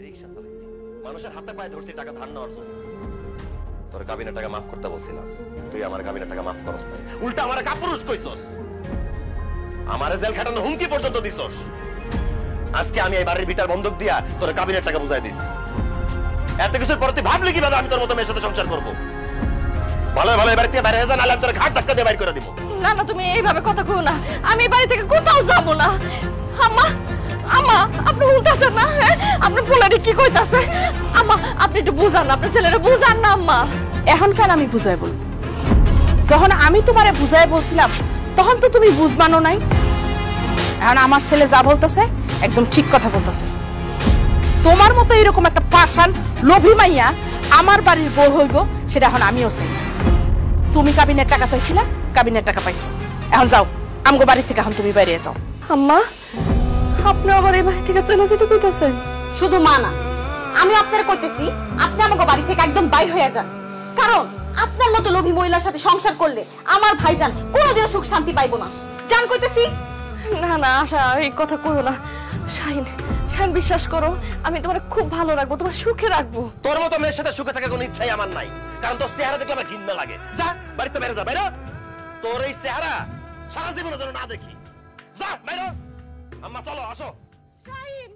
রিকশা চালাইছি, মানুষের হাতে পায়ে ধরছি টাকা ধার নেওয়ার জন্য। তোর কাবিনের টাকা মাফ করতে বলছিলাম, তুই আমার কাবিনের টাকা মাফ করস নাই, উল্টা আমার কাপুরুষ কইছস, আমারে জেল খাটানো হুমকি পর্যন্ত দিছস। আজকে আমি এই বাড়ির ভিটার বন্ধক দিয়া তোর কাবিনের টাকা বুঝাই দিছি। এত কিছুর পরে তুই ভাবলি কিভাবে আমি তোর মতো মেয়ের সাথে সংসার করবো? ভালো ভালো এবার থেকে বাইরে হয়ে যা, নাহলে আমি তোর ঘাট ধাক্কা দিয়ে বাইর করে দিব। না না, তুমি এইভাবে কথা কইও না, আমি এই বাড়ি থেকে কোথাও যাব না। আম্মা আম্মা, আপনি বলতেছেন না? আপনি পোলারে কি কইতাছে? আম্মা আপনি একটু বুঝান, আপনার ছেলেরা বুঝান না। আম্মা এখন কেন আমি বুঝাই বল? যখন আমি তোমারে বুঝাই বলছিলাম তখন তো তুমি বুঝবানো নাই। এখন আমার ছেলে যা বলতেছে একদম ঠিক কথা বলতেছে। তোমার মতো এরকম একটা পাষাণ লোভী মাইয়া আমার বাড়ির বউ হইব সেটা এখন আমিও চাই। তুমি কাবিনের টাকা চাইছিলা, কাবিনের টাকা পাইছো। এখন যাও আমগো বাড়ি থেকে, এখন তুমি বাইরে যাও। আম্মা, আপনি আবার এই বাড়ি থেকে চলে যেতে কইতাছেন? শুধু মা না, আমি আপনার কইতেছি আপনি আমাকে বাড়ি থেকে একদম বাইর হয়ে যান। কারণ আপনার মতো লোভী মহিলার সাথে সংসার করলে আমার ভাইজান কোনোদিনও সুখ শান্তি পাইবো না। জান কইতেছি। না না আশা, এই কথা কইও না। শাহিন, শাহিন বিশ্বাস করো, আমি তোমার খুব ভালো রাখবো, তোমার সুখে রাখবো। তোর মতো মেয়ের সাথে সুখে থাকার কোনো ইচ্ছাই আমার নাই, কারণ তোর চেহারা দেখলে আমার ঘৃণা লাগে। যা বাড়িতে বেরো, যা বেরো, তোর এই চেহারা সারা জীবনের জন্য না দেখি। যা বেরো। আম্মা চলো, আসো। শাহিন